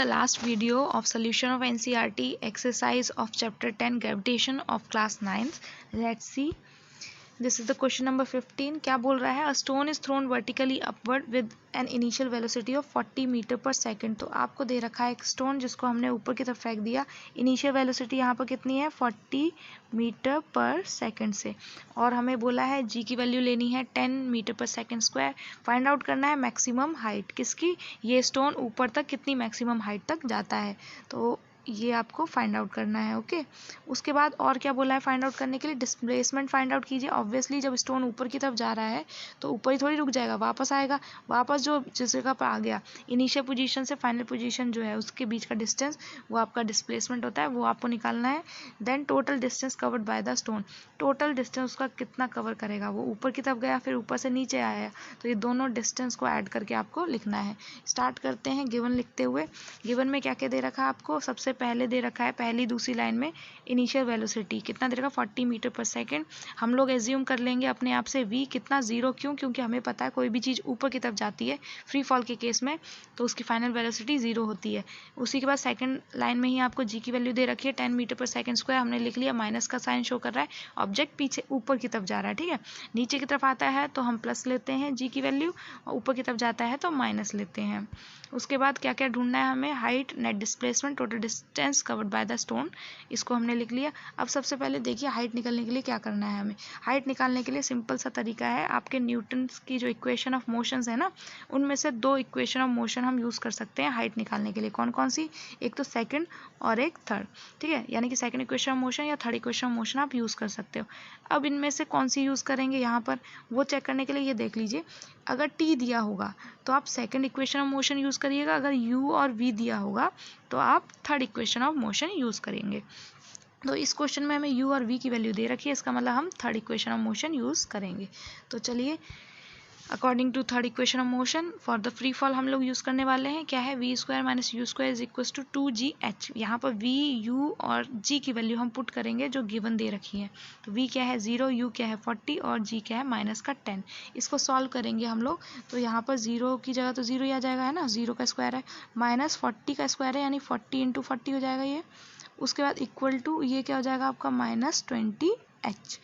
The last video of solution of NCERT exercise of chapter 10 gravitation of class 9th. Let's see. This is the question number 15. क्या बोल रहा है? A stone is thrown vertically upward with an initial velocity of 40 metre per second. तो आपको दे रखा है एक stone जिसको हमने ऊपर की तरफ फेंक दिया. इनिशियल वेलोसिटी यहाँ पर कितनी है? 40 मीटर पर सेकेंड से, और हमें बोला है जी की वैल्यू लेनी है 10 metre per second square. Find out करना है मैक्सिमम हाइट किसकी. ये स्टोन ऊपर तक कितनी मैक्सिमम हाइट तक जाता है, तो ये आपको फाइंड आउट करना है. ओके. उसके बाद और क्या बोला है फाइंड आउट करने के लिए? डिस्प्लेसमेंट फाइंड आउट कीजिए. ऑब्वियसली जब स्टोन ऊपर की तरफ जा रहा है तो ऊपर ही थोड़ी रुक जाएगा, वापस आएगा. वापस जो जिस जगह पर आ गया, इनिशियल पोजीशन से फाइनल पोजीशन जो है उसके बीच का डिस्टेंस, वो आपका डिस्प्लेसमेंट होता है, वो आपको निकालना है. Then total distance covered by the stone. Total distance उसका कितना कवर करेगा, वो ऊपर की तरफ गया फिर ऊपर से नीचे आया, तो ये दोनों डिस्टेंस को ऐड करके आपको लिखना है. स्टार्ट करते हैं गिवन लिखते हुए. गिवन में क्या क्या दे रखा है आपको? सबसे पहले दे रखा है पहली दूसरी लाइन में इनिशियल वेलोसिटी कितना दे रखा? 40 मीटर पर सेकेंड. हम लोग एज्यूम कर लेंगे अपने आप से v कितना 0. क्यों? क्योंकि हमें पता है कोई भी चीज़ ऊपर की तरफ जाती है फ्री फॉल के केस में तो उसकी फाइनल वेलोसिटी 0 होती है. उसी के बाद सेकंड लाइन में ही आपको g की वैल्यू दे रखी है 10 मीटर पर सेकेंड स्क्वायर. हमने लिख लिया, माइनस का साइन शो कर रहा है, ऑब्जेक्ट पीछे ऊपर की तरफ जा रहा है. ठीक है, नीचे की तरफ आता है तो हम प्लस लेते हैं g की वैल्यू, और ऊपर की तरफ जाता है तो माइनस लेते हैं. उसके बाद क्या क्या ढूंढना है हमें? Height, net displacement, total distance covered by the stone, इसको हमने लिख लिया. अब सबसे पहले देखिए हाइट निकालने के लिए क्या करना है हमें. हाइट निकालने के लिए सिंपल सा तरीका है. आपके न्यूटन की जो इक्वेशन ऑफ मोशंस है ना, उनमें से दो इक्वेशन ऑफ मोशन हम यूज़ कर सकते हैं हाइट निकालने के लिए. कौन कौन सी? एक तो सेकंड और एक थर्ड. ठीक है, यानी कि सेकंड इक्वेशन ऑफ मोशन या थर्ड इक्वेशन ऑफ मोशन आप यूज़ कर सकते हो. अब इनमें से कौन सी यूज़ करेंगे यहाँ पर, वो चेक करने के लिए ये देख लीजिए. अगर टी दिया होगा तो आप second equation of motion use करिएगा. अगर यू और वी दिया होगा तो आप third equation of motion use करेंगे. तो इस क्वेश्चन में हमें u और v की वैल्यू दे रखी है, इसका मतलब हम third equation of motion use करेंगे. तो चलिए, according to third equation of motion for the free fall हम लोग यूज़ करने वाले हैं क्या है? V square minus u square is equal to 2gh. यहाँ पर v, u और g की वैल्यू हम पुट करेंगे जो गिवन दे रखी है. तो v क्या है? 0, u क्या है? 40 और g क्या है? माइनस का 10. इसको सॉल्व करेंगे हम लोग, तो यहाँ पर 0 की जगह तो 0 ही आ जाएगा, है ना, 0 का स्क्वायर है, माइनस 40 का स्क्वायर है, यानी 40 इंटू 40 हो जाएगा ये. उसके बाद इक्वल टू ये क्या हो जाएगा आपका? Minus 20h.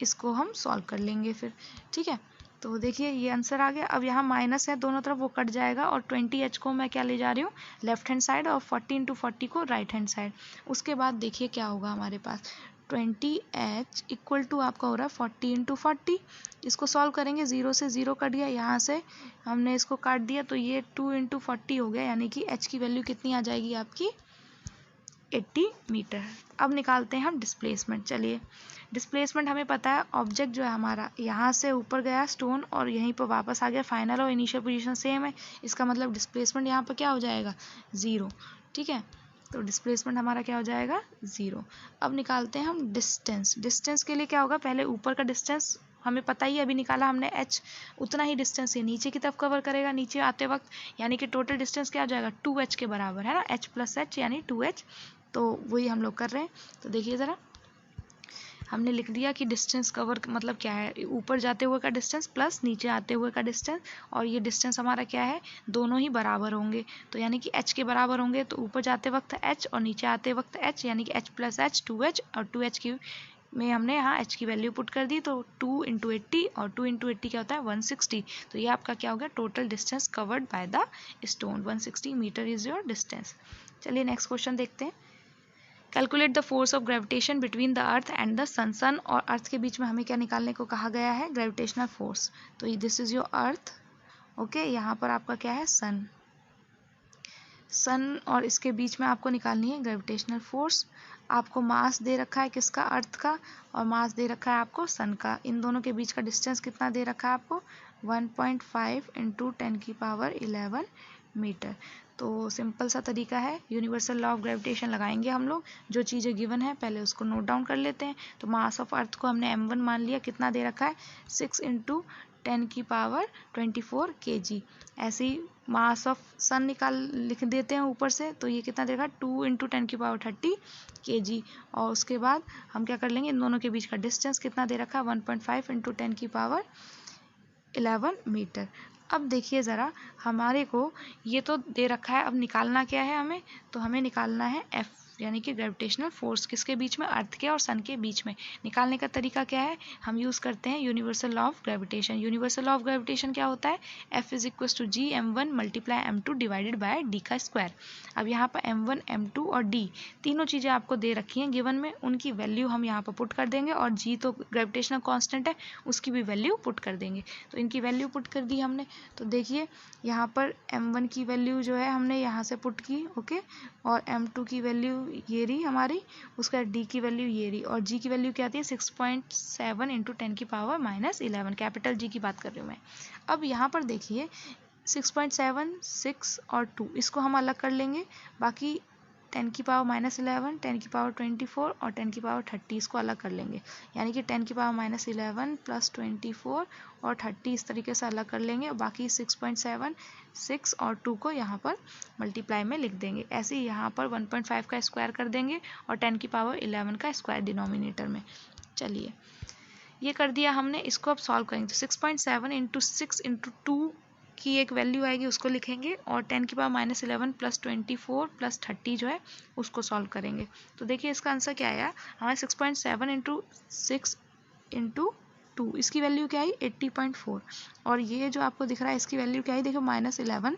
इसको हम सॉल्व कर लेंगे फिर. ठीक है, तो देखिए ये आंसर आ गया. अब यहाँ माइनस है दोनों तरफ, वो कट जाएगा, और 20h को मैं क्या ले जा रही हूँ? लेफ्ट हैंड साइड, और 40 इंटू 40 को राइट हैंड साइड. उसके बाद देखिए क्या होगा हमारे पास. 20h इक्वल टू आपका हो रहा है 40 इंटू 40. इसको सॉल्व करेंगे, 0 से 0 कट गया, यहाँ से हमने इसको काट दिया, तो ये 2 इंटू 40 हो गया, यानी कि h की वैल्यू कितनी आ जाएगी आपकी? 80 मीटर. अब निकालते हैं हम डिस्प्लेसमेंट. चलिए, डिस्प्लेसमेंट हमें पता है, ऑब्जेक्ट जो है हमारा यहाँ से ऊपर गया स्टोन और यहीं पर वापस आ गया, फाइनल और इनिशियल पोजीशन सेम है, इसका मतलब डिस्प्लेसमेंट यहाँ पर क्या हो जाएगा? 0. ठीक है, तो डिस्प्लेसमेंट हमारा क्या हो जाएगा? 0. अब निकालते हैं हम डिस्टेंस. डिस्टेंस के लिए क्या होगा? पहले ऊपर का डिस्टेंस हमें पता ही, अभी निकाला हमने h, उतना ही डिस्टेंस ये नीचे की तरफ कवर करेगा नीचे आते वक्त, यानी कि टोटल डिस्टेंस क्या हो जाएगा? 2h के बराबर, है ना, h प्लस h यानी 2h. तो वही हम लोग कर रहे हैं. तो देखिए ज़रा, हमने लिख दिया कि डिस्टेंस कवर मतलब क्या है? ऊपर जाते हुए का डिस्टेंस प्लस नीचे आते हुए का डिस्टेंस, और ये डिस्टेंस हमारा क्या है? दोनों ही बराबर होंगे, तो यानी कि h के बराबर होंगे, तो ऊपर जाते वक्त h और नीचे आते वक्त h, यानी कि h प्लस h 2h, और 2h की में हमने यहाँ h की वैल्यू पुट कर दी, तो 2 इंटू 80, और 2 इंटू 80 क्या होता है? 160. तो ये आपका क्या हो गया? Total distance covered by the stone. 160 metre is your distance. चलिए नेक्स्ट क्वेश्चन देखते हैं. Calculate the force of gravitation between the earth and the sun. Sun और अर्थ के बीच में हमें क्या निकालने को कहा गया है? Gravitational force. तो this is your earth. Okay, यहाँ पर आपका क्या है? सन. सन और इसके बीच में आपको निकालनी है ग्रेविटेशनल फोर्स. आपको मास दे रखा है किसका? अर्थ का, और मास दे रखा है आपको सन का. इन दोनों के बीच का डिस्टेंस कितना दे रखा है आपको? 1.5 इंटू 10⁻11 मीटर. तो सिंपल सा तरीका है, यूनिवर्सल लॉ ऑफ ग्रेविटेशन लगाएंगे हम लोग. जो चीज़ें गिवन है पहले उसको नोट डाउन कर लेते हैं. तो मास ऑफ अर्थ को हमने m1 मान लिया, कितना दे रखा है? 6 इंटू 10⁻24 kg. ऐसे ही मास ऑफ सन लिख देते हैं ऊपर से, तो ये कितना देगा? 2 इंटू 10⁻30 kg. और उसके बाद हम क्या कर लेंगे? इन दोनों के बीच का डिस्टेंस कितना दे रखा है? 1.5 इंटू 10⁻11 मीटर. अब देखिए ज़रा, हमारे को ये तो दे रखा है, अब निकालना क्या है हमें, तो हमें निकालना है एफ, यानी कि ग्रेविटेशनल फोर्स किसके बीच में, अर्थ के और सन के बीच में। निकालने का तरीका क्या है, हम यूज़ करते हैं universal law of gravitation. Universal law of gravitation क्या होता है, F is equal to G m1 multiply m2 divided by d का स्क्वायर। अब यहाँ पर m1 m2 और d तीनों चीज़ें आपको दे रखी हैं गिवन में, उनकी वैल्यू हम यहाँ पर पुट कर देंगे, और g तो ग्रेविटेशनल कॉन्स्टेंट है, उसकी भी वैल्यू पुट कर देंगे। तो इनकी वैल्यू पुट कर दी हमने, तो देखिए यहाँ पर m1 की वैल्यू जो है हमने यहाँ से पुट की, ओके, और m2 की वैल्यू ये रही हमारी, उसका d की वैल्यू ये रही, और g की वैल्यू क्या आती है 6.7 इंटू 10 की पावर -11, कैपिटल G की बात कर रही हूँ मैं। अब यहाँ पर देखिए 6.7, 6 और 2 इसको हम अलग कर लेंगे, बाकी 10 की पावर -11, 10 की पावर 24 और 10 की पावर 30 इसको अलग कर लेंगे, यानी कि 10 की पावर -11 प्लस 24 और 30 इस तरीके से अलग कर लेंगे, और बाकी 6.7, 6 और 2 को यहाँ पर मल्टीप्लाई में लिख देंगे। ऐसे ही यहाँ पर 1.5 का स्क्वायर कर देंगे और 10 की पावर 11 का स्क्वायर डिनोमिनेटर में। चलिए ये कर दिया हमने, इसको अब सॉल्व करेंगे, तो 6.7 इंटू 6 इंटू 2 की एक वैल्यू आएगी, उसको लिखेंगे, और 10 की पावर -11 प्लस 24 प्लस 30 जो है उसको सॉल्व करेंगे। तो देखिए इसका आंसर क्या आया हमारा, 6.7 इंटू 6 इंटू 2, इसकी वैल्यू क्या आई 80.4, और ये जो आपको दिख रहा है इसकी वैल्यू क्या आई, देखो -11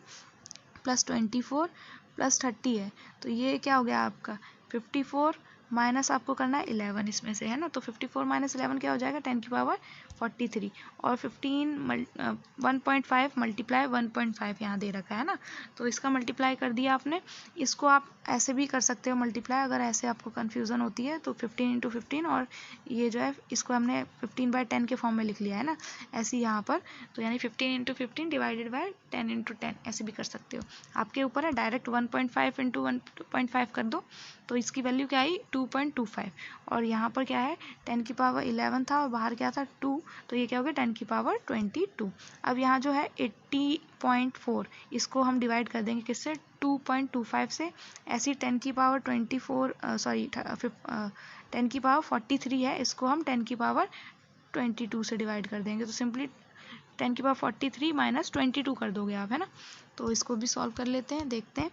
प्लस 24 प्लस 30 है, तो ये क्या हो गया आपका 54 माइनस आपको करना है 11 इसमें से, है ना, तो 54 माइनस 11 क्या हो जाएगा 10 की पावर 43, और 1.5 मल्टीप्लाई 1.5 यहाँ दे रखा है ना, तो इसका मल्टीप्लाई कर दिया आपने। इसको आप ऐसे भी कर सकते हो मल्टीप्लाई, अगर ऐसे आपको कन्फ्यूज़न होती है तो 15 इंटू 15, और ये जो है इसको हमने 15/10 के फॉर्म में लिख लिया है ना, ऐसे यहाँ पर, तो यानी 15 इंटू 15 डिवाइडेड बाय 10 इंटू 10 ऐसे भी कर सकते हो, आपके ऊपर है। डायरेक्ट 1.5 इंटू 1.5 कर दो, तो इसकी वैल्यू क्या आई 2.25, और यहाँ पर क्या है 10 की पावर 11 था और बाहर क्या था 2, तो ये क्या हो गया 10 की पावर 22। अब यहाँ जो है 80.4 इसको हम डिवाइड कर देंगे किससे 2.25 से, ऐसी 10 की पावर 10 की पावर 43 है, इसको हम 10 की पावर 22 से डिवाइड कर देंगे, तो सिंपली 10 की पावर 43 माइनस 22 कर दोगे आप, है ना। तो इसको भी सॉल्व कर लेते हैं, देखते हैं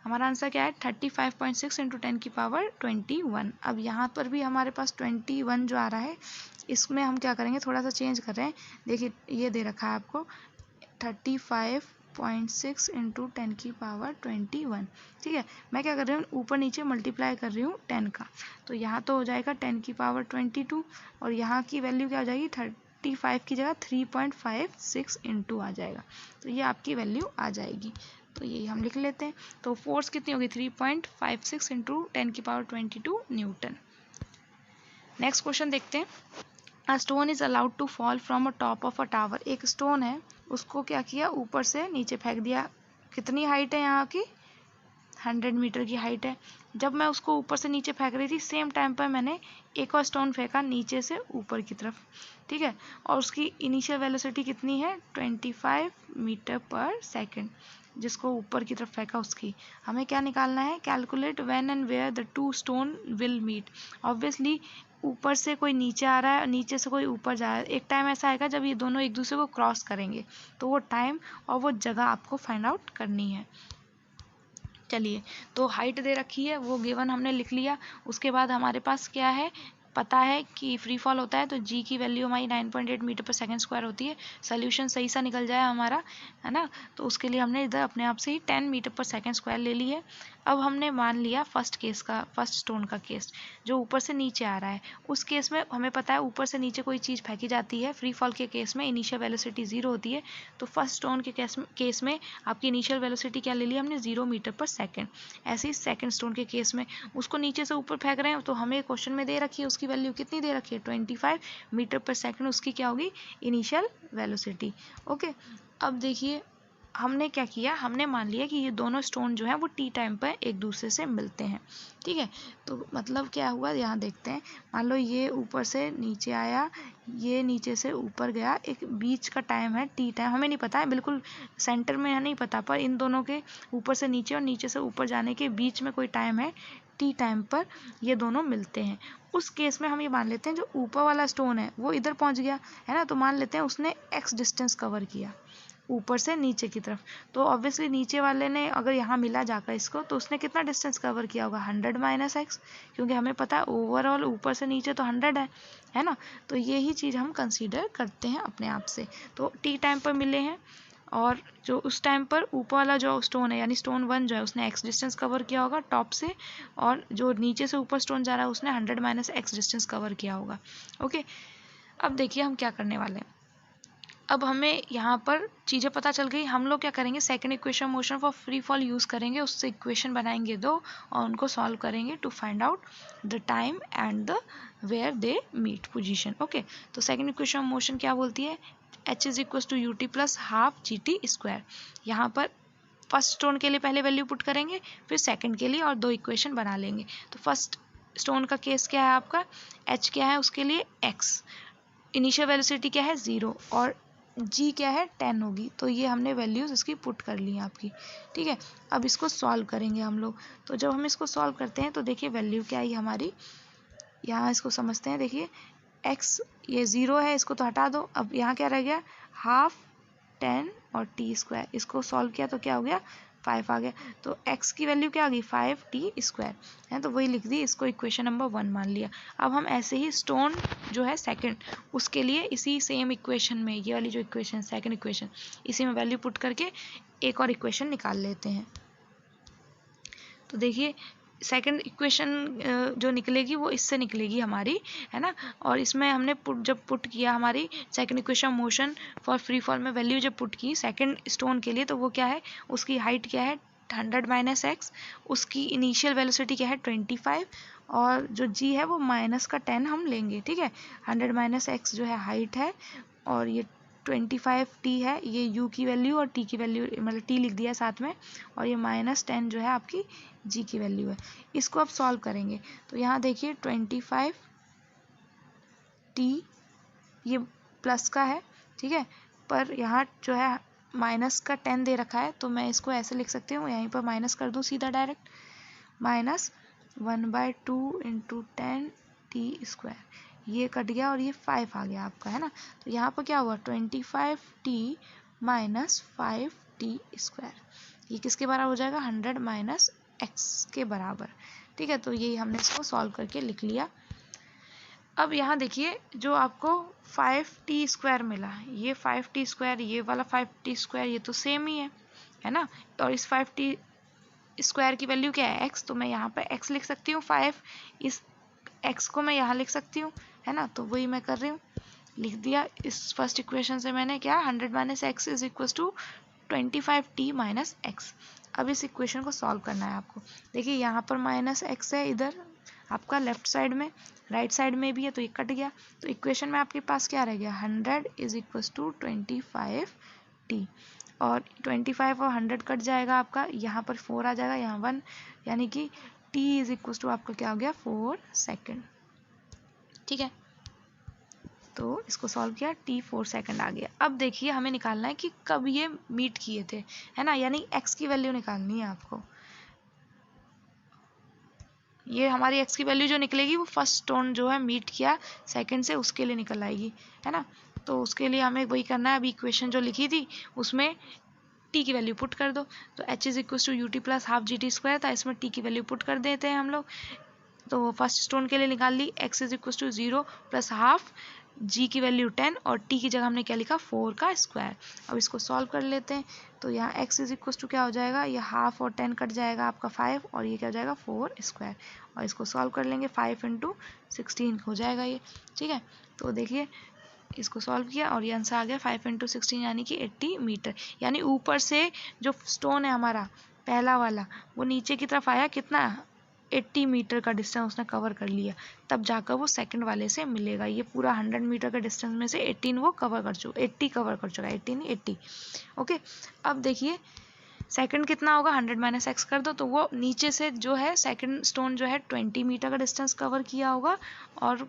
हमारा आंसर क्या है 35.6 इंटू 10 की पावर 21। अब यहाँ पर भी हमारे पास 21 जो आ रहा है, इसमें हम क्या करेंगे, थोड़ा सा चेंज कर रहे हैं। देखिए ये दे रखा है आपको 35.6 इंटू 10 की पावर 21, ठीक है। मैं क्या कर रही हूँ, ऊपर नीचे मल्टीप्लाई कर रही हूँ 10 का, तो यहाँ तो हो जाएगा 10 की पावर 22, और यहाँ की वैल्यू क्या हो जाएगी 35 की जगह 3.56 इंटू आ जाएगा, तो ये आपकी वैल्यू आ जाएगी, तो यही हम लिख लेते हैं। तो फोर्स कितनी होगी 3.56 इंटू 10 की पावर 22 न्यूटन। नेक्स्ट क्वेश्चन देखते हैं। A stone is allowed to fall from a top of a tower, एक स्टोन है उसको क्या किया ऊपर से नीचे फेंक दिया, कितनी हाइट है यहाँ की 100 मीटर की हाइट है। जब मैं उसको ऊपर से नीचे फेंक रही थी सेम टाइम पर मैंने एक और स्टोन फेंका नीचे से ऊपर की तरफ, ठीक है, और उसकी इनिशियल वेलोसिटी कितनी है 25 मीटर पर सेकेंड, जिसको ऊपर की तरफ फेंका उसकी हमें क्या निकालना है, calculate when and where the two stone will meet. Obviously ऊपर से कोई नीचे आ रहा है और नीचे से कोई ऊपर जा रहा है, एक टाइम ऐसा आएगा जब ये दोनों एक दूसरे को क्रॉस करेंगे, तो वो टाइम और वो जगह आपको फाइंड आउट करनी है। चलिए, तो हाइट दे रखी है वो गिवन हमने लिख लिया, उसके बाद हमारे पास क्या है, पता है कि फ्री फॉल होता है, तो जी की वैल्यू हमारी 9.8 मीटर पर सेकंड स्क्वायर होती है। सोल्यूशन सही सा निकल जाए हमारा, है ना, तो उसके लिए हमने इधर अपने आप से ही 10 मीटर पर सेकंड स्क्वायर ले ली है। अब हमने मान लिया फर्स्ट स्टोन का केस, जो ऊपर से नीचे आ रहा है, उस केस में हमें पता है ऊपर से नीचे कोई चीज़ फेंकी जाती है, फ्री फॉल के केस में इनिशियल वेलोसिटी 0 होती है, तो फर्स्ट स्टोन के केस में आपकी इनिशियल वेलोसिटी क्या ले ली हमने 0 मीटर पर सेकेंड। ऐसे ही सेकंड स्टोन के केस में उसको नीचे से ऊपर फेंक रहे हैं, तो हमें क्वेश्चन में दे रखी है उसकी वैल्यू कितनी दे रखी है 25 मीटर पर सेकेंड, उसकी क्या होगी इनिशियल वेलोसिटी। ओके, अब देखिए हमने क्या किया, हमने मान लिया कि ये दोनों स्टोन जो है वो टी टाइम पर एक दूसरे से मिलते हैं, ठीक है। तो मतलब क्या हुआ यहाँ देखते हैं, मान लो ये ऊपर से नीचे आया, ये नीचे से ऊपर गया, एक बीच का टाइम है टी टाइम, हमें नहीं पता है बिल्कुल सेंटर में है नहीं पता, पर इन दोनों के ऊपर से नीचे और नीचे से ऊपर जाने के बीच में कोई टाइम है टी टाइम पर ये दोनों मिलते हैं। उस केस में हम ये मान लेते हैं जो ऊपर वाला स्टोन है वो इधर पहुंच गया, है ना, तो मान लेते हैं उसने एक्स डिस्टेंस कवर किया, ऊपर से नीचे की तरफ। तो ऑब्वियसली नीचे वाले ने अगर यहाँ मिला जाकर इसको, तो उसने कितना डिस्टेंस कवर किया होगा 100 माइनस एक्स, क्योंकि हमें पता है ओवरऑल ऊपर से नीचे तो 100 है ना। तो यही चीज़ हम कंसीडर करते हैं अपने आप से। तो टी टाइम पर मिले हैं, और जो उस टाइम पर ऊपर वाला जो स्टोन है यानी स्टोन 1 जो है उसने एक्स डिस्टेंस कवर किया होगा टॉप से, और जो नीचे से ऊपर स्टोन जा रहा है उसने 100 माइनस एक्स डिस्टेंस कवर किया होगा। ओके, अब देखिए हम क्या करने वाले हैं। अब हमें यहाँ पर चीज़ें पता चल गई, हम लोग क्या करेंगे, second equation motion for free fall use करेंगे, उससे इक्वेशन बनाएंगे 2 और उनको सॉल्व करेंगे to find out the time and the where they meet position. Okay, तो सेकंड इक्वेशन मोशन क्या बोलती है, h is equal to u t plus half g t square. यहाँ पर फर्स्ट स्टोन के लिए पहले वैल्यू पुट करेंगे, फिर सेकंड के लिए, और 2 इक्वेशन बना लेंगे। तो फर्स्ट स्टोन का केस क्या है आपका, h क्या है उसके लिए x, इनिशियल वेलोसिटी क्या है 0, और g क्या है 10 होगी। तो ये हमने वैल्यूज़ इसकी पुट कर ली आपकी, ठीक है। अब इसको सॉल्व करेंगे हम लोग। तो जब हम इसको सॉल्व करते हैं तो देखिए वैल्यू क्या आई हमारी, यहाँ इसको समझते हैं। देखिए x ये 0 है, इसको तो हटा दो। अब यहाँ क्या रह गया, हाफ 10 और टी स्क्वायर, इसको सॉल्व किया तो क्या हो गया 5 आ गया। तो x की वैल्यू क्या आ गई 5t स्क्वायर है, तो वही लिख दी, इसको इक्वेशन नंबर 1 मान लिया। अब हम ऐसे ही स्टोन जो है सेकंड, उसके लिए इसी सेम इक्वेशन में, ये वाली जो इक्वेशन सेकंड इक्वेशन, इसी में वैल्यू पुट करके एक और इक्वेशन निकाल लेते हैं। तो देखिए सेकंड इक्वेशन जो निकलेगी वो इससे निकलेगी हमारी, है ना। और इसमें हमने जब पुट किया हमारी second equation motion for free fall में वैल्यू जब पुट की सेकंड स्टोन के लिए, तो वो क्या है, उसकी हाइट क्या है 100 माइनस एक्स, उसकी इनिशियल वेलोसिटी क्या है 25, और जो जी है वो माइनस का 10 हम लेंगे, ठीक है। 100 माइनस एक्स जो है हाइट है, और ये 25t है, ये u की वैल्यू और t की वैल्यू, मतलब t लिख दिया साथ में, और ये माइनस 10 जो है आपकी g की वैल्यू है। इसको अब सॉल्व करेंगे तो यहाँ देखिए 25t ये प्लस का है, ठीक है, पर यहाँ जो है माइनस का 10 दे रखा है, तो मैं इसको ऐसे लिख सकती हूँ, यहीं पर माइनस कर दूँ सीधा direct, minus 1/2 into 10t square, ये कट गया और ये 5 आ गया आपका, है ना। तो यहाँ पर क्या हुआ 25t माइनस 5t स्क्वायर, ये किसके बराबर हो जाएगा 100 माइनस एक्स के बराबर, ठीक है। तो यही हमने इसको सॉल्व करके लिख लिया। अब यहाँ देखिए जो आपको 5t स्क्वायर मिला, ये 5t स्क्वायर, ये वाला 5t स्क्वायर, ये तो सेम ही है ना। और इस 5t स्क्वायर की वैल्यू क्या है x, तो मैं यहाँ पर x लिख सकती हूँ 5, इस x को मैं यहाँ लिख सकती हूँ, है ना। तो वही मैं कर रही हूँ, लिख दिया। इस फर्स्ट इक्वेशन से मैंने क्या 100 minus x is equal to 25t minus x. अब इस इक्वेशन को सॉल्व करना है आपको। देखिए यहाँ पर माइनस एक्स है इधर आपका लेफ्ट साइड में, राइट साइड में भी है, तो ये कट गया। तो इक्वेशन में आपके पास क्या रह गया 100 इज इक्वल टू 25t, और 25 और 100 कट जाएगा आपका, यहाँ पर 4 आ जाएगा, यहाँ 1, यानी कि t इज इक्वल टू आपका क्या हो गया 4 सेकेंड, ठीक है। तो इसको सॉल्व किया, t 4 सेकंड आ गया। अब देखिए हमें निकालना है कि कब ये मीट किए थे, है ना, यानी x की वैल्यू निकालनी है आपको। ये हमारी x की वैल्यू जो निकलेगी वो फर्स्ट स्टोन जो है मीट किया सेकंड से, उसके लिए निकल आएगी, है ना। तो उसके लिए हमें वही करना है, अभी इक्वेशन जो लिखी थी उसमें t की वैल्यू पुट कर दो। तो h is equal to u t plus half g t square था, इसमें t की वैल्यू पुट कर देते हैं हम लोग। तो फर्स्ट स्टोन के लिए निकाल ली, x is equal to 0 plus half, g की वैल्यू 10, और t की जगह हमने क्या लिखा 4 का स्क्वायर। अब इसको सॉल्व कर लेते हैं। तो यहाँ x इज इक्वल टू क्या हो जाएगा, ये हाफ और 10 कट जाएगा आपका 5, और ये क्या हो जाएगा 4 स्क्वायर, और इसको सॉल्व कर लेंगे 5 इंटू 16 हो जाएगा ये, ठीक है। तो देखिए इसको सॉल्व किया और ये आंसर आ गया 5 इंटू 16 यानी कि 80 मीटर। यानी ऊपर से जो स्टोन है हमारा पहला वाला वो नीचे की तरफ आया, कितना 80 मीटर का डिस्टेंस उसने कवर कर लिया, तब जाकर वो सेकंड वाले से मिलेगा। ये पूरा 100 मीटर का डिस्टेंस में से 18 वो कवर कर चुका, 80 कवर कर चुका, 18 80। ओके, अब देखिए सेकंड कितना होगा 100 माइनस एक्स कर दो, तो वो नीचे से जो है सेकंड स्टोन जो है 20 मीटर का डिस्टेंस कवर किया होगा, और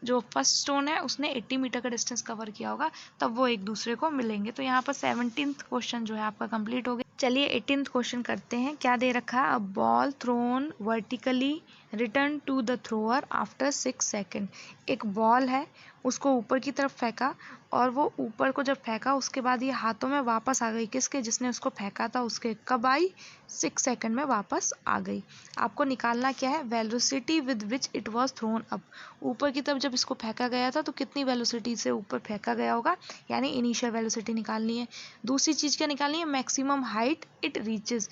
जो फर्स्ट स्टोन है उसने 80 मीटर का डिस्टेंस कवर किया होगा, तब वो एक दूसरे को मिलेंगे। तो यहाँ पर 17th क्वेश्चन जो है आपका कंप्लीट हो गया। चलिए 18th क्वेश्चन करते हैं। क्या दे रखा है, a ball thrown vertically return to the thrower after 6 second. एक बॉल है उसको ऊपर की तरफ फेंका और वो ऊपर को जब फेंका उसके बाद ये हाथों में वापस आ गई, किसके, जिसने उसको फेंका था उसके। कब आई? 6 सेकंड में वापस आ गई। आपको निकालना क्या है? Velocity with which it was thrown up. ऊपर की तरफ जब इसको फेंका गया था तो कितनी वेलोसिटी से ऊपर फेंका गया होगा, यानी इनिशियल वेलोसिटी निकालनी है। दूसरी चीज़ क्या निकालनी है? Maximum height it reaches.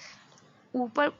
ऊपर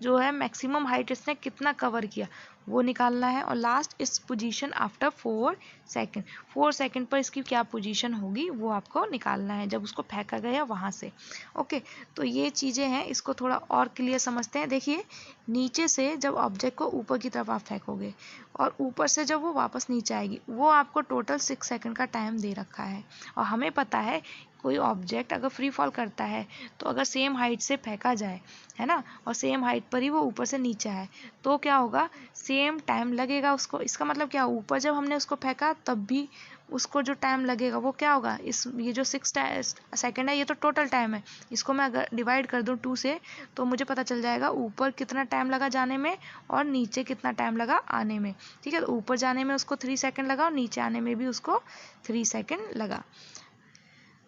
जो है मैक्सिमम हाइट इसने कितना कवर किया वो निकालना है। और लास्ट इस पोजीशन आफ्टर 4 सेकंड, 4 सेकंड पर इसकी क्या पोजीशन होगी वो आपको निकालना है जब उसको फेंका गया वहाँ से। ओके, तो ये चीज़ें हैं, इसको थोड़ा और क्लियर समझते हैं। देखिए, नीचे से जब ऑब्जेक्ट को ऊपर की तरफ आप फेंकोगे और ऊपर से जब वो वापस नीचे आएगी, वो आपको टोटल 6 सेकंड का टाइम दे रखा है। और हमें पता है कोई ऑब्जेक्ट अगर फ्री फॉल करता है तो अगर सेम हाइट से फेंका जाए, है ना, और सेम हाइट पर ही वो ऊपर से नीचे आए तो क्या होगा? सेम टाइम लगेगा उसको। इसका मतलब क्या? ऊपर जब हमने उसको फेंका तब भी उसको जो टाइम लगेगा वो क्या होगा? ये जो 6 सेकंड है ये तो टोटल टाइम है। इसको मैं अगर डिवाइड कर दूं 2 से तो मुझे पता चल जाएगा ऊपर कितना टाइम लगा जाने में और नीचे कितना टाइम लगा आने में। ठीक है, तो ऊपर जाने में उसको 3 सेकंड लगा और नीचे आने में भी उसको 3 सेकंड लगा।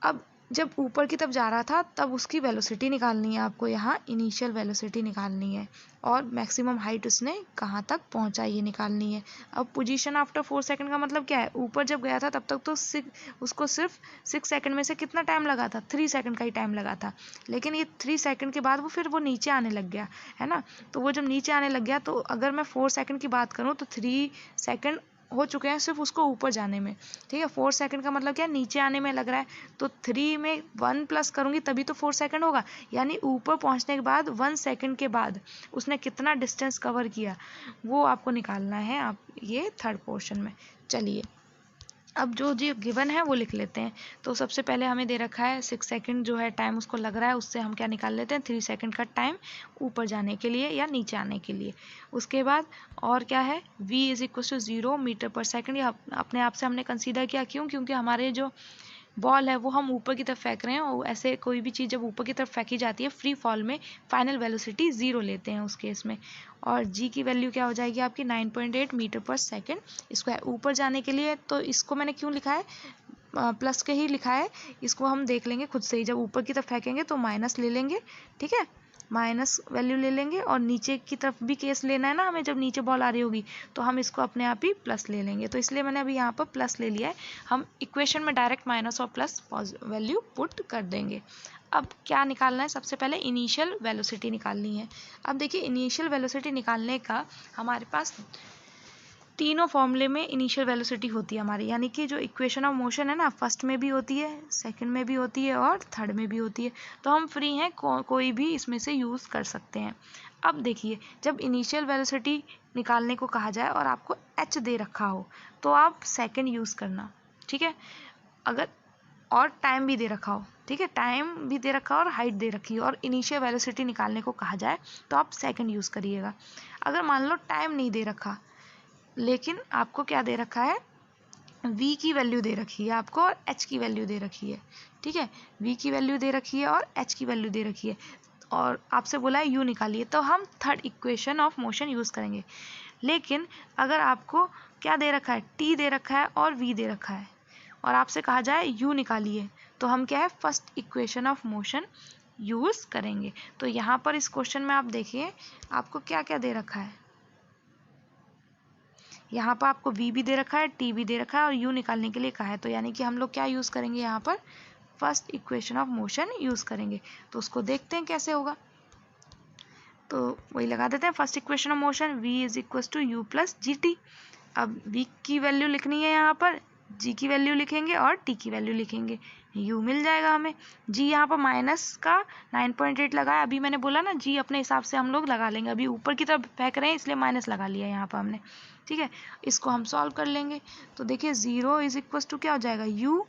अब जब ऊपर की तरफ जा रहा था तब उसकी वेलोसिटी निकालनी है आपको, यहाँ इनिशियल वेलोसिटी निकालनी है और मैक्सिमम हाइट उसने कहाँ तक पहुँचा ये निकालनी है। अब पोजीशन आफ्टर 4 सेकंड का मतलब क्या है? ऊपर जब गया था तब तक तो उसको सिर्फ 6 सेकंड में से कितना टाइम लगा था? 3 सेकंड का ही टाइम लगा था। लेकिन ये 3 सेकंड के बाद वो नीचे आने लग गया, है ना। तो वो जब नीचे आने लग गया तो अगर मैं 4 सेकंड की बात करूँ तो 3 सेकंड हो चुके हैं सिर्फ उसको ऊपर जाने में। ठीक है, 4 सेकंड का मतलब क्या? नीचे आने में लग रहा है। तो 3 में 1 प्लस करूँगी तभी तो 4 सेकंड होगा, यानी ऊपर पहुँचने के बाद 1 सेकंड के बाद उसने कितना डिस्टेंस कवर किया वो आपको निकालना है आप ये थर्ड पोर्शन में। चलिए, अब जो गिवन है वो लिख लेते हैं। तो सबसे पहले हमें दे रखा है 6 सेकंड जो है टाइम उसको लग रहा है, उससे हम क्या निकाल लेते हैं? 3 सेकंड का टाइम ऊपर जाने के लिए या नीचे आने के लिए। उसके बाद और क्या है? v is equal to 0 metre per second. ये अपने आप से हमने कंसीडर किया, क्यों? क्योंकि हमारे जो बॉल है वो हम ऊपर की तरफ फेंक रहे हैं और ऐसे कोई भी चीज़ जब ऊपर की तरफ फेंकी जाती है फ्री फॉल में फाइनल वेलोसिटी 0 लेते हैं उस केस में। और g की वैल्यू क्या हो जाएगी आपकी? 9.8 मीटर पर सेकंड। इसको ऊपर जाने के लिए, तो इसको मैंने क्यों लिखा है? प्लस के ही लिखा है। इसको हम देख लेंगे खुद से ही, जब ऊपर की तरफ फेंकेंगे तो माइनस ले लेंगे। ठीक है, माइनस वैल्यू ले लेंगे और नीचे की तरफ भी केस लेना है ना हमें, जब नीचे बॉल आ रही होगी तो हम इसको अपने आप ही प्लस ले लेंगे। तो इसलिए मैंने अभी यहाँ पर प्लस ले लिया है। हम इक्वेशन में डायरेक्ट माइनस और प्लस वैल्यू पुट कर देंगे। अब क्या निकालना है? सबसे पहले इनिशियल वेलोसिटी निकालनी है। अब देखिए, इनिशियल वेलोसिटी निकालने का हमारे पास तीनों फॉर्मूले में इनिशियल वेलोसिटी होती है हमारी, यानी कि जो इक्वेशन ऑफ मोशन है ना, फर्स्ट में भी होती है, सेकंड में भी होती है और थर्ड में भी होती है। तो हम फ्री हैं, कोई भी इसमें से यूज़ कर सकते हैं। अब देखिए, जब इनिशियल वेलोसिटी निकालने को कहा जाए और आपको h दे रखा हो तो आप सेकंड यूज़ करना। ठीक है, अगर और टाइम भी दे रखा हो, ठीक है, टाइम भी दे रखा हो और हाइट दे रखी हो और इनिशियल वेलोसिटी निकालने को कहा जाए तो आप सेकंड यूज़ करिएगा। अगर मान लो टाइम नहीं दे रखा लेकिन आपको क्या दे रखा है? v की वैल्यू दे रखी है आपको और h की वैल्यू दे रखी है। ठीक है, v की वैल्यू दे रखी है और h की वैल्यू दे रखी है और आपसे बोला है u निकालिए, तो हम third equation of motion use करेंगे। लेकिन अगर आपको क्या दे रखा है? t दे रखा है और v दे रखा है और आपसे कहा जाए u निकालिए, तो हम क्या है? First equation of motion use करेंगे। तो यहाँ पर इस क्वेश्चन में आप देखिए आपको क्या क्या दे रखा है। यहाँ पर आपको v भी दे रखा है, t भी दे रखा है और u निकालने के लिए कहा है। तो यानी कि हम लोग क्या यूज़ करेंगे? यहाँ पर first equation of motion use करेंगे। तो उसको देखते हैं कैसे होगा। तो वही लगा देते हैं, first equation of motion v is equal to u plus g t. अब v की वैल्यू लिखनी है, यहाँ पर g की वैल्यू लिखेंगे और t की वैल्यू लिखेंगे, u मिल जाएगा हमें। g यहाँ पर माइनस का 9.8 लगा है, अभी मैंने बोला ना g अपने हिसाब से हम लोग लगा लेंगे, अभी ऊपर की तरफ फेंक रहे हैं इसलिए माइनस लगा लिया यहाँ पर हमने। ठीक है, इसको हम सॉल्व कर लेंगे। तो देखिए 0 इज इक्वल टू क्या हो जाएगा? u,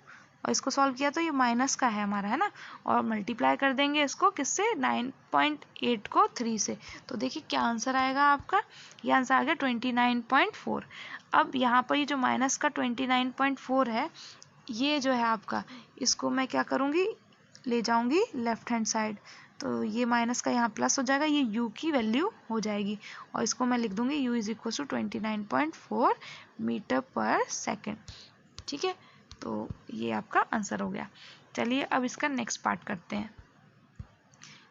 और इसको सॉल्व किया तो ये माइनस का है हमारा, है ना, और मल्टीप्लाई कर देंगे इसको किससे? 9.8 को 3 से। तो देखिए क्या आंसर आएगा आपका? ये आंसर आ गया 29.4। अब यहाँ पर ये जो माइनस का 29.4 है, ये जो है आपका, इसको मैं क्या करूँगी? ले जाऊँगी लेफ्ट हैंड साइड, तो ये माइनस का यहाँ प्लस हो जाएगा, ये u की वैल्यू हो जाएगी और इसको मैं लिख दूँगी u is equal to 29.4 metre per second. ठीक है, तो ये आपका आंसर हो गया। चलिए अब इसका नेक्स्ट पार्ट करते हैं।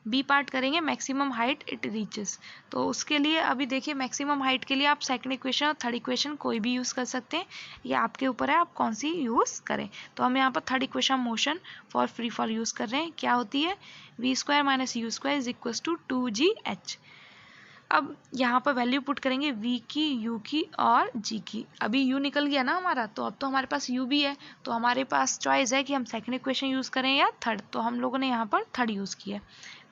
बी पार्ट करेंगे मैक्सिमम हाइट इट रीचेस। तो उसके लिए अभी देखिए मैक्सिमम हाइट के लिए आप सेकंड इक्वेशन और थर्ड इक्वेशन कोई भी यूज़ कर सकते हैं, ये आपके ऊपर है आप कौन सी यूज़ करें। तो हम यहाँ पर third equation motion for free fall use कर रहे हैं। क्या होती है, v square minus u square is equal to 2gh। अब यहाँ पर वैल्यू पुट करेंगे v की, u की और g की। अभी u निकल गया ना हमारा, तो अब तो हमारे पास u भी है, तो हमारे पास चॉइस है कि हम सेकंड इक्वेशन यूज़ करें या थर्ड। तो हम लोगों ने यहाँ पर थर्ड यूज़ किया।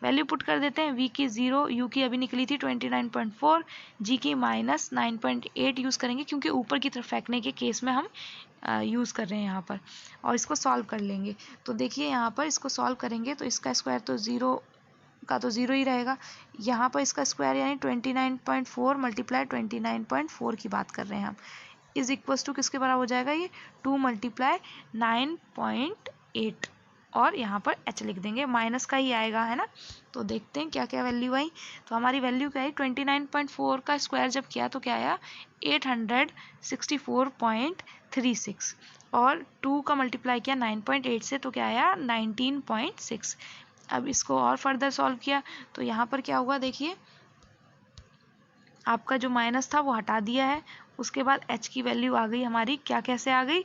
वैल्यू पुट कर देते हैं, v की 0, u की अभी निकली थी 29.4, g की माइनस 9.8 यूज़ करेंगे क्योंकि ऊपर की तरफ फेंकने के केस में हम यूज़ कर रहे हैं यहाँ पर। और इसको सॉल्व कर लेंगे। तो देखिए यहाँ पर इसको सॉल्व करेंगे तो इसका स्क्वायर तो 0 का तो 0 ही रहेगा। यहाँ पर इसका स्क्वायर यानी 29.4 मल्टीप्लाई 29.4 की बात कर रहे हैं हम, इज इक्वल्स टू किसके बराबर हो जाएगा, ये 2 मल्टीप्लाई 9.8 और यहाँ पर h लिख देंगे, माइनस का ही आएगा है ना। तो देखते हैं क्या क्या वैल्यू आई। तो हमारी वैल्यू क्या है, 29.4 का स्क्वायर जब किया तो क्या आया 864.36 और 2 का मल्टीप्लाई किया 9.8 से तो क्या आया 19.6। अब इसको और फर्दर सॉल्व किया तो यहाँ पर क्या हुआ, देखिए आपका जो माइनस था वो हटा दिया है। उसके बाद h की वैल्यू आ गई हमारी, क्या कैसे आ गई,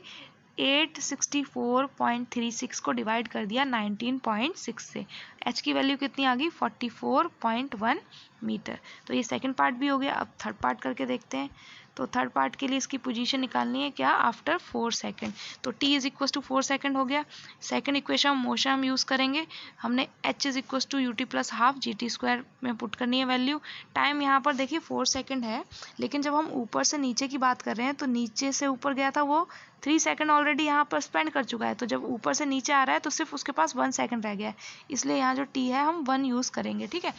864.36 को डिवाइड कर दिया 19.6 से, h की वैल्यू कितनी आ गई 44.1 मीटर। तो ये सेकंड पार्ट भी हो गया। अब थर्ड पार्ट करके देखते हैं। तो थर्ड पार्ट के लिए इसकी पोजीशन निकालनी है क्या, आफ्टर 4 सेकंड। तो t is equal to 4 second हो गया। सेकंड इक्वेशन मोशन हम यूज़ करेंगे, हमने h is equal to ut plus half gt square में पुट करनी है वैल्यू। टाइम यहाँ पर देखिए 4 सेकंड है, लेकिन जब हम ऊपर से नीचे की बात कर रहे हैं तो नीचे से ऊपर गया था वो 3 सेकंड ऑलरेडी यहाँ पर स्पेंड कर चुका है। तो जब ऊपर से नीचे आ रहा है तो सिर्फ उसके पास 1 सेकंड रह गया है, इसलिए यहाँ जो t है हम 1 यूज़ करेंगे। ठीक है,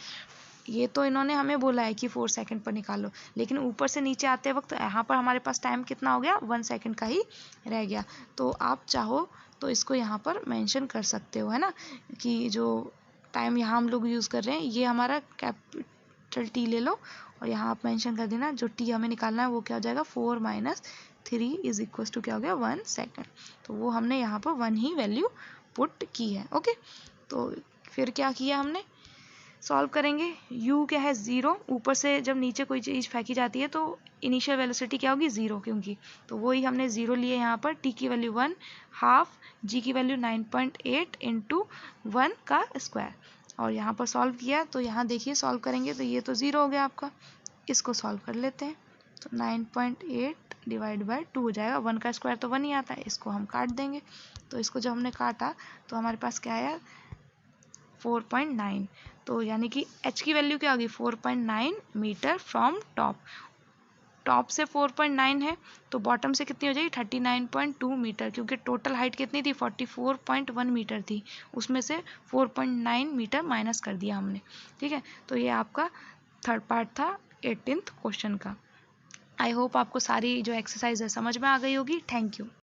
ये तो इन्होंने हमें बोला है कि 4 सेकंड पर निकालो, लेकिन ऊपर से नीचे आते वक्त यहाँ पर हमारे पास टाइम कितना हो गया 1 सेकंड का ही रह गया। तो आप चाहो तो इसको यहाँ पर मेंशन कर सकते हो, है ना, कि जो टाइम यहाँ हम लोग यूज़ कर रहे हैं ये हमारा कैपिटल टी ले लो और यहाँ आप मेंशन कर देना जो टी हमें निकालना है वो क्या हो जाएगा 4 माइनस 3 इज इक्वल टू क्या हो गया 1 सेकंड। तो वो हमने यहाँ पर 1 ही वैल्यू पुट की है। ओके, तो फिर क्या किया हमने, सॉल्व करेंगे। u क्या है 0, ऊपर से जब नीचे कोई चीज़ फेंकी जाती है तो इनिशियल वेलोसिटी क्या होगी 0 क्योंकि, तो वही हमने 0 लिए यहाँ पर। t की वैल्यू 1 हाफ, g की वैल्यू 9.8 इंटू 1 का स्क्वायर और यहाँ पर सॉल्व किया। तो यहाँ देखिए सॉल्व करेंगे तो ये तो 0 हो गया आपका, इसको सॉल्व कर लेते हैं। तो 9.8 डिवाइड बाय 2 हो जाएगा, 1 का स्क्वायर तो 1 ही आता है, इसको हम काट देंगे। तो इसको जब हमने काटा तो हमारे पास क्या आया 4.9। तो यानी कि h की वैल्यू क्या होगी 4.9 मीटर फ्रॉम टॉप। टॉप से 4.9 है तो बॉटम से कितनी हो जाएगी 39.2 मीटर, क्योंकि टोटल हाइट कितनी थी 44.1 मीटर थी, उसमें से 4.9 मीटर माइनस कर दिया हमने। ठीक है, तो ये आपका थर्ड पार्ट था 18th क्वेश्चन का। आई होप आपको सारी जो एक्सरसाइज है समझ में आ गई होगी। Thank you.